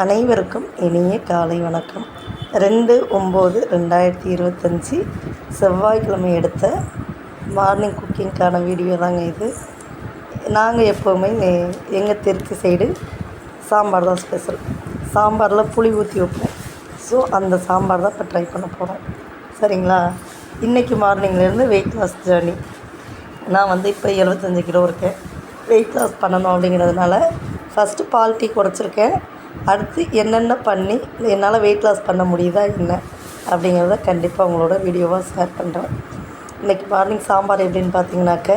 அனைவருக்கும் இனிய காலை வணக்கம். 2/9/2025 செவ்வாய்க்கிழமை எடுத்த மார்னிங் குக்கிங்க்கான வீடியோ தாங்க இது. நாங்கள் எப்போவுமே எங்கள் தெற்கு சைடு சாம்பார் தான் ஸ்பெஷல். சாம்பாரில் புளி ஊற்றி வைப்போம். ஸோ அந்த சாம்பார் தான் இப்போ ட்ரை பண்ண போகிறோம். சரிங்களா? இன்றைக்கி மார்னிங்லேருந்து வெயிட் லாஸ் ஜேர்னி. நான் இப்போ 75 கிலோ இருக்கேன். வெயிட் லாஸ் பண்ணணும் அப்படிங்கிறதுனால ஃபஸ்ட்டு பால் டீ குறைச்சிருக்கேன். அடுத்து என்னென்ன பண்ணி என்னால் வெயிட் லாஸ் பண்ண முடியுதா என்ன அப்படிங்கிறத கண்டிப்பாக உங்களோட வீடியோவாக ஷேர் பண்ணுறேன். இன்றைக்கி மார்னிங் சாம்பார் எப்படின்னு பார்த்தீங்கன்னாக்க,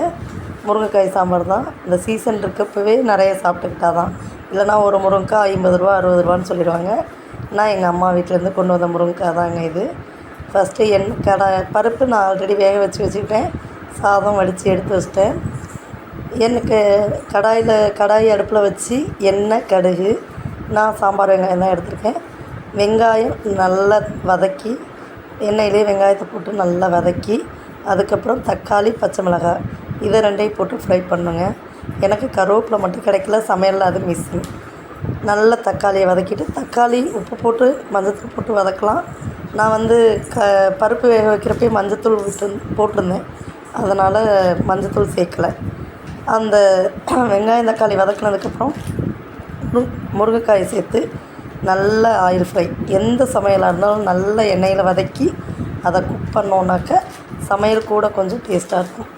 முருங்கைக்காய் சாம்பார் தான். இந்த சீசன் இருக்கப்பவே நிறைய சாப்பிட்டுக்கிட்டா தான், இல்லைனா ஒரு முருங்கைக்காய் 50 ரூபா 60 ரூபான்னு சொல்லிடுவாங்க. நான் எங்கள் அம்மா வீட்டிலேருந்து கொண்டு வந்த முருங்கைக்காய் தாங்க இது. ஃபஸ்ட்டு பருப்பு நான் ஆல்ரெடி வேக வச்சுக்கிட்டேன். சாதம் வடித்து எடுத்து வச்சிட்டேன். எனக்கு கடாய் அடுப்பில் வச்சு எண்ணெய், கடுகு, நான் சாம்பார் வெங்காயம் தான் எடுத்திருக்கேன். வெங்காயம் நல்லா வதக்கி, எண்ணெயிலே வெங்காயத்தை போட்டு நல்லா வதக்கி, அதுக்கப்புறம் தக்காளி, பச்சை மிளகாய் இதை ரெண்டையும் போட்டு ஃப்ரை பண்ணுங்க. எனக்கு கருவேப்பிலை மட்டும் கிடைக்கல, சமையலில் அது மிஸ்ஸிங். நல்லா தக்காளியை வதக்கிட்டு, தக்காளி உப்பு போட்டு மஞ்சத்தூள் போட்டு வதக்கலாம். நான் பருப்பு வேக வைக்கிறப்பே மஞ்சத்தூள் போட்டிருந்தேன், அதனால் மஞ்சத்தூள் சேர்க்கலை. அந்த வெங்காயம் தக்காளி வதக்கினதுக்கப்புறம் முருங்கைக்காயை சேர்த்து நல்ல ஆயில் ஃப்ரை. எந்த சமையலாக இருந்தாலும் நல்ல எண்ணெயில் வதக்கி அதை குக் பண்ணோன்னாக்க சமையல் கூட கொஞ்சம் டேஸ்ட்டாக இருக்கும்.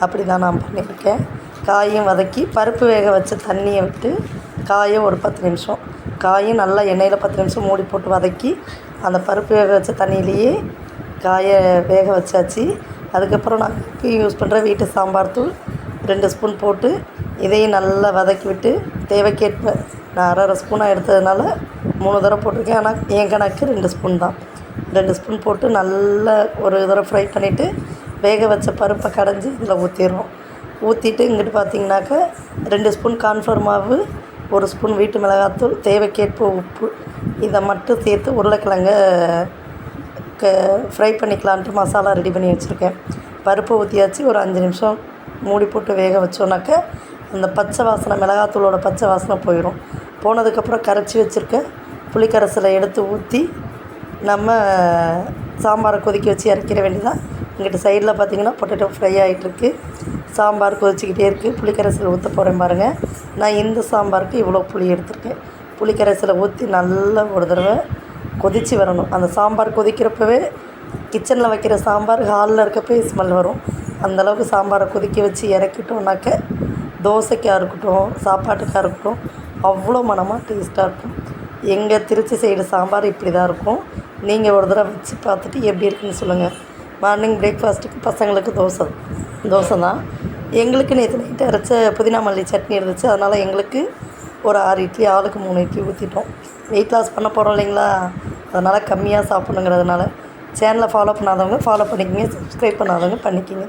அப்படி தான் நான் பண்ணியிருக்கேன். காயும் வதக்கி பருப்பு வேக வச்ச தண்ணியை விட்டு காயை ஒரு 10 நிமிஷம், காயும் நல்லா எண்ணெயில் 10 நிமிஷம் மூடி போட்டு வதக்கி, அந்த பருப்பு வேக வச்ச தண்ணியிலேயே காயை வேக வச்சாச்சு. அதுக்கப்புறம் நான் யூஸ் பண்ணுற வீட்டு சாம்பார் தூள் 2 ஸ்பூன் போட்டு இதையும் நல்லா வதக்கி விட்டு, தேவைக்கேற்ப நான் 1/2 ஸ்பூனாக எடுத்ததுனால 3 தடவை போட்டிருக்கேன். ஆனால் என் கணக்கு 2 ஸ்பூன் தான். 2 ஸ்பூன் போட்டு நல்லா ஒரு தடவை ஃப்ரை பண்ணிவிட்டு, வேக வச்ச பருப்பை கடைஞ்சி இதில் ஊற்றிடுறோம். ஊற்றிட்டு இங்கிட்டு பார்த்திங்கனாக்க 2 ஸ்பூன் கார்ன்ஃப்ளவர் மாவு, 1 ஸ்பூன் வீட்டு மிளகாத்தூள், தேவைக்கேற்ப உப்பு, இதை மட்டும் சேர்த்து உருளைக்கிழங்க ஃப்ரை பண்ணிக்கலான்ட்டு மசாலா ரெடி பண்ணி வச்சுருக்கேன். பருப்பை ஊற்றியாச்சு. ஒரு 5 நிமிஷம் மூடி போட்டு வேக வச்சோன்னாக்க அந்த பச்சை வாசனை, மிளகாத்தூளோட பச்சை வாசனை போயிடும். போனதுக்கப்புறம் கரைச்சி வச்சுருக்க புளிக்கரைசலை எடுத்து ஊற்றி நம்ம சாம்பாரை கொதிக்க வச்சு இறக்கிற வேண்டியதான். இங்கிட்ட சைடில் பார்த்திங்கன்னா பொட்டேட்டோ ஃப்ரை ஆகிட்டுருக்கு. சாம்பார் கொதிச்சிக்கிட்டே இருக்குது. புளிக்கரைசலை ஊற்ற போகிறேன் பாருங்கள். நான் இந்த சாம்பாருக்கு இவ்வளோ புளி எடுத்திருக்கேன். புளிக்கரைசலை ஊற்றி நல்லா ஒரு தடவை கொதித்து வரணும். அந்த சாம்பார் கொதிக்கிறப்பவே, கிச்சனில் வைக்கிற சாம்பார் ஹாலில் இருக்கப்பே ஸ்மெல் வரும். அந்தளவுக்கு சாம்பாரை கொதிக்க வச்சு இறக்கிட்டோம்னாக்க தோசைக்காக இருக்கட்டும், சாப்பாட்டுக்காக இருக்கட்டும், அவ்வளோ மனமாக டேஸ்ட்டாக இருக்கும். எங்கள் திருச்சி சைடு சாம்பார் இப்படி தான் இருக்கும். நீங்கள் ஒரு தடவை வச்சு பார்த்துட்டு எப்படி இருக்குன்னு சொல்லுங்கள். மார்னிங் பிரேக்ஃபாஸ்ட்டுக்கு பசங்களுக்கு தோசை தான். எங்களுக்கு நேற்று நைட்டு அரைச்ச புதினா மல்லி சட்னி இருந்துச்சு. அதனால் எங்களுக்கு ஒரு 6 இட்லி, ஆளுக்கு 3 இட்லி ஊற்றிட்டோம். வெயிட் லாஸ் பண்ண போகிறோம் இல்லைங்களா, அதனால் கம்மியாக சாப்பிட்ணுங்கிறதுனால. சேனலை ஃபாலோ பண்ணாதவங்க ஃபாலோ பண்ணிக்கிங்க, சப்ஸ்கிரைப் பண்ணாதவங்க பண்ணிக்கிங்க.